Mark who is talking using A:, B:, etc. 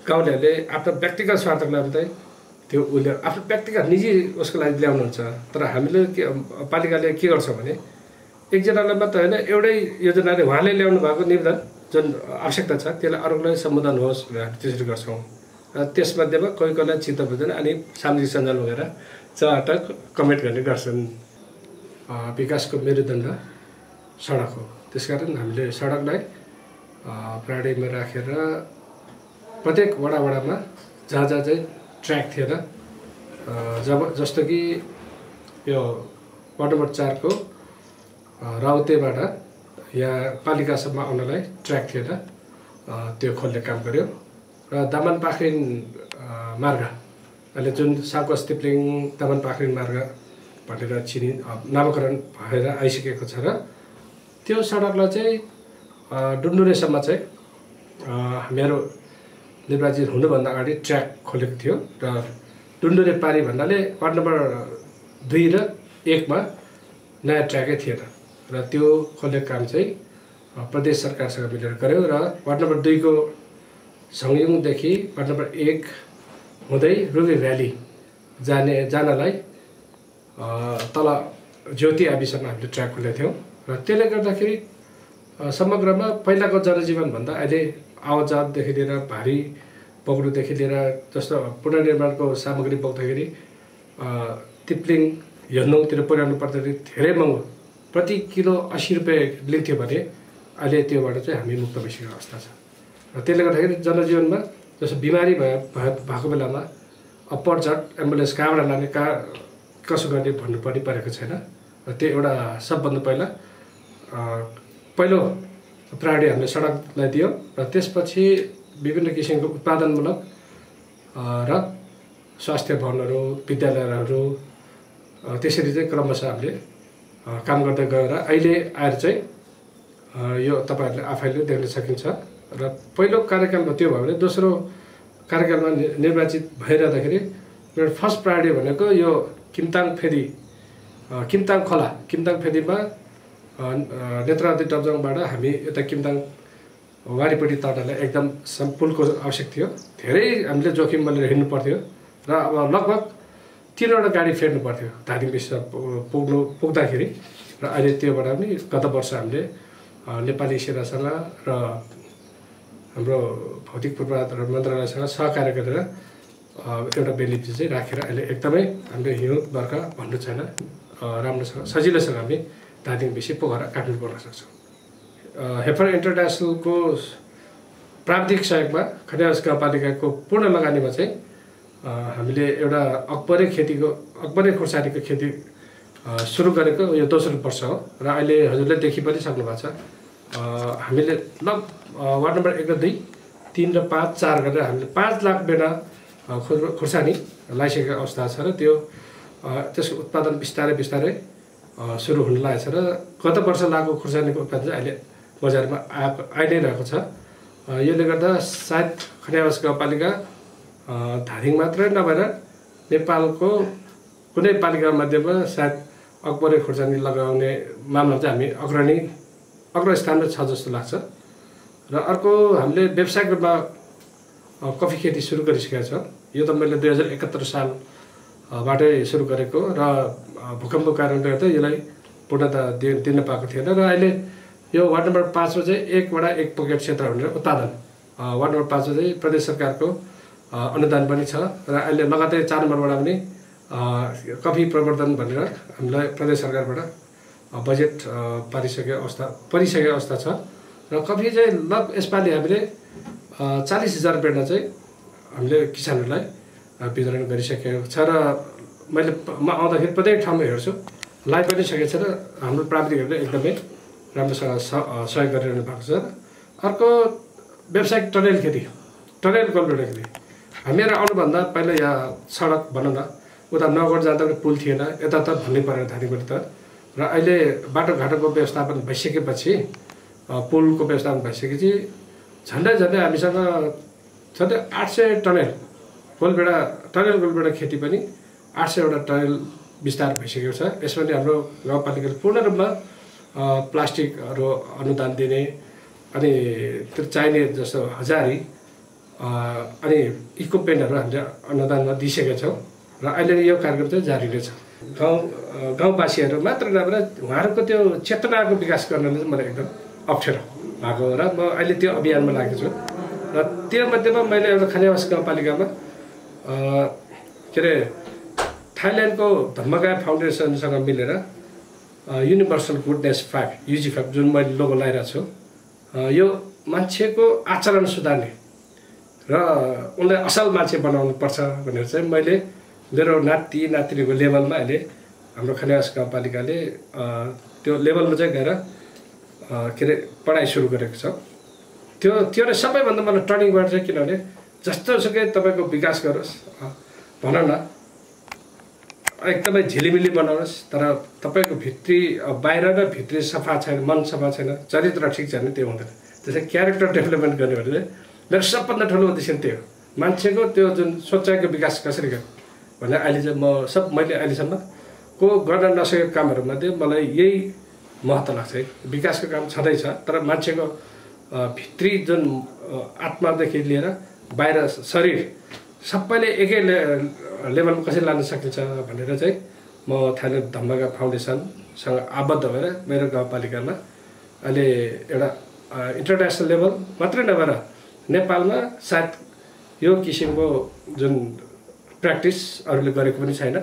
A: गाउँलेहरूले आफ्नो व्यक्तिगत स्वार्थको लागि चाहिँ त्यो उसले आफ्नो व्यक्तिगत निजी उसको लागि ल्याउनुहुन्छ। तर हामीले पालिकाले के गर्छ भने एकजनालाई मात्र होइन एउटै योजनाले उहाँले ल्याउनु भएको निवेदन जुन आवश्यकता छ त्यसलाई अरूलाई सम्बोधन होस् भनेर हामी त्यसरी गर्छौँ। र त्यसमध्येमा कोही कोहीलाई चित्त बुझ्दैन अनि सामाजिक सञ्जालमा गएर चटक कमेन्ट गर्ने गर्छन्। विकासको मेरुदण्ड सडक हो, त्यसकारण हामीले सडकलाई प्रायोरिटीमा राखेर प्रत्येक वडामा जहाँ चाहिँ ट्र्याक थिएन, जस्तो कि यो वार्ड नम्बर 4 को राउतेबाट यहाँ पालिकासम्म आउनलाई ट्र्याक थिएन, त्यो खोल्ने काम गर्यो। र दामनपाखरिन मार्ग अहिले जुन साकोस तिप्लिङ दामनपाखरिन मार्ग भनेर नामकरण भएर आइसकेको छ र त्यो सडकलाई चाहिँ डुन्डुरेसम्म चाहिँ मेरो निर्वाचित हुनुभन्दा अगाडि ट्र्याक खोलेको थियो। र डुन्डुरे पारी भन्नाले वार्ड नम्बर 2 र 1 मा नयाँ ट्र्याकै थिएन र त्यो खोलेको काम चाहिँ प्रदेश सरकारसँग मिलेर गर्यो। र वार्ड नम्बर 2 को संयुङदेखि वार्ड नम्बर 1 हुँदै रुबी भ्याली जानलाई तल ज्योति आविसम्म हामीले ट्र्याक खोलेको थियौँ। र त्यसले गर्दाखेरि समग्रमा पहिलाको जनजीवन भन्दा अहिले आवत जावतदेखि लिएर भारी बोक्नुदेखि लिएर जस्तो पुनर्निर्माणको सामग्री बोक्दाखेरि तिप्लिङ हेर्नुतिर पुर्याउनु पर्दाखेरि धेरै महँगो, प्रति किलो 80 रुपियाँ लिन्थ्यो भने अहिले त्योबाट चाहिँ हामी मुक्त भइसकेको अवस्था छ। र त्यसले गर्दाखेरि जनजीवनमा जस्तो बिमारी भएको बेलामा अपरझट एम्बुलेन्स कहाँबाट लाने कसो गर्ने भन्नु परेको छैन। र त्यो एउटा सबभन्दा पहिलो प्रायोरिटी हामीले सडकलाई दियो। र त्यसपछि विभिन्न किसिमको उत्पादनमूलक र स्वास्थ्य भवनहरू, विद्यालयहरू त्यसरी चाहिँ क्रमशः हामीले काम गर्दै गएर अहिले आएर चाहिँ यो तपाईँहरूले आफैले देख्न सकिन्छ। र पहिलो कार्यकालमा त्यो भयो भने दोस्रो कार्यकालमा निर्वाचित भइरहँदाखेरि मेरो फर्स्ट प्रायोरिटी भनेको यो किमताङ फेदीमा नेत्रावती टप्जङबाट हामी यता किमताङ वारीपट्टि तर्नलाई एकदम पुलको आवश्यक थियो। धेरै हामीले जोखिम लिएर हिँड्नु पर्थ्यो र अब लगभग 3वटा गाडी फेर्नु पर्थ्यो धादिङ विश्व पुग्दाखेरि। र अहिले त्योबाट पनि गत वर्ष हामीले नेपाली सेनासँग र हाम्रो भौतिक पूर्वाधार मन्त्रालयसँग सहकार्य गरेर एउटा बेलिपी चाहिँ राखेर अहिले एकदमै हामीले हिउँ बर्खा भन्नु छैन, राम्रोसँग सजिलैसँग हामी धादिङ विषय पोखरा काठमाडौँ पुर्याउन सक्छौँ। हेफर इन्टरनेसनलको प्राविधिक सहयोगमा खनियास गाउँपालिकाको पूर्ण लगानीमा चाहिँ हामीले एउटा अकबरे खुर्सानीको खेती सुरु गरेको यो दोस्रो वर्ष हो। र अहिले हजुरले देखि पनि सक्नु भएको छ हामीले वार्ड नम्बर 1 र 2, 3 र 5, 4 गरेर हामीले 5 लाख बेना खुर्सानी लगाइसकेको अवस्था छ। र त्यसको उत्पादन बिस्तारै सुरु हुन लागेको छ। र गत वर्ष लागेको खुर्सानीको उत्पादन चाहिँ अहिले बजारमा आइ नै रहेको छ। यसले गर्दा सायद खनियास गाउँपालिका धादिङ मात्रै नभएर नेपालको कुनै पालिका मध्येमा सायद अकबरे खुर्सानी लगाउने मामला चाहिँ हामी अग्र स्थानमा छ जस्तो लाग्छ। र अर्को हामीले व्यावसायिक रूपमा कफी खेती सुरु गरिसकेका छौँ। यो त मैले 2071 सालबाटै सुरु गरेको र भूकम्पको कारणले गर्दा यसलाई पूर्णता दिन पाएको थिएन। र अहिले यो वार्ड नम्बर 5 मा चाहिँ 1 वडा 1 पकेट क्षेत्र भनेर उत्पादन वार्ड नम्बर 5 मा चाहिँ प्रदेश सरकारको अनुदान पनि छ। र अहिले लगातार 4 नम्बरबाट पनि कफी प्रवर्धन भनेर हामीलाई प्रदेश सरकारबाट बजेट परिसकेको अवस्था छ। र कफी चाहिँ यसपालि हामीले 40,000 बेडा चाहिँ हामीले किसानहरूलाई वितरण गरिसकेको छ। र म आउँदाखेरि प्रत्येक ठाउँमा हेर्छु लाइभ पनि सकेको छ। र हाम्रो प्राविधिकहरूले एकदमै राम्रोसँग सहयोग गरिरहनु भएको छ। अर्को व्यावसायिक टनेल गोलबेडा खेती हामीहरू आउनुभन्दा पहिला यहाँ सडक भनौँ न उता नगढ जाँदा पनि पुल थिएन, यता त भन्नै परेन धादिङबाट त। र अहिले बाटोघाटोको व्यवस्थापन भइसकेपछि पुलको व्यवस्थापन भइसकेपछि झन्डै हामीसँग झन्डै 800 टनेल गोलबेडा खेती पनि 800वटा टनेल विस्तार भइसकेको छ। यसमा पनि हाम्रो गाउँपालिकाले पूर्ण रूपमा प्लास्टिकहरू अनुदान दिने अनि त्यो चाहिने जस्तो हजारी अनि इक्विपमेन्टहरू हामीले अनुदानमा दिइसकेका छौँ र अहिले यो कार्यक्रम चाहिँ जारी नै छ। गाउँवासीहरू मात्र नभएर उहाँहरूको त्यो चेतनाको विकास गर्नले चाहिँ मलाई एकदम अप्ठ्यारो भएको र म अहिले त्यो अभियानमा लागेको छु। र त्यो मध्येमा मैले एउटा खनियावास गाउँपालिकामा के अरे थाइल्यान्डको धम्मगाय फाउन्डेसनसँग मिलेर युनिभर्सल गुडनेस 5 UG5 जुन मैले लोगो लगाइरहेको छु, यो मान्छेको आचरण सुधार्ने र उनलाई असल मान्छे बनाउनु पर्छ भनेर चाहिँ मैले मेरो नाति नातिनीको लेभलमा अहिले हाम्रो खनियावास गाउँपालिकाले त्यो लेभलमा चाहिँ गएर के अरे पढाइ सुरु गरेको छ। त्यो नै सबैभन्दा मलाई टर्निङ पोइन्ट चाहिँ, किनभने जस्तोसुकै तपाईँको विकास गरोस् भनौँ न, एकदमै झिलिमिली बनाउनुहोस्, तर तपाईँको भित्री बाहिर र भित्री सफा छैन, मन सफा छैन, चरित्र ठिक छैन, त्यो हुँदैन। त्यसै क्यारेक्टर डेभलपमेन्ट गर्ने भने चाहिँ मेरो सबभन्दा ठुलो उद्देश्य त्यो हो, मान्छेको त्यो जुन सोचाइको विकास कसरी गर्ने भने। अहिले चाहिँ मैले अहिलेसम्म को गर्न नसकेको कामहरूमध्ये मलाई यही महत्त्व लाग्छ है। विकासको काम छँदैछ, तर मान्छेको भित्री जुन आत्मादेखि लिएर बाहिर शरीर सबैले एकै लेभलमा कसरी लान सकिन्छ भनेर चाहिँ म थाइल्यान्ड धम्मगाय फाउन्डेसनसँग आबद्ध भएर मेरो गाउँपालिकामा अहिले एउटा इन्टरनेसनल लेभल मात्रै नभएर नेपालमा सायद यो किसिमको जुन प्र्याक्टिस अरूले गरेको पनि छैन।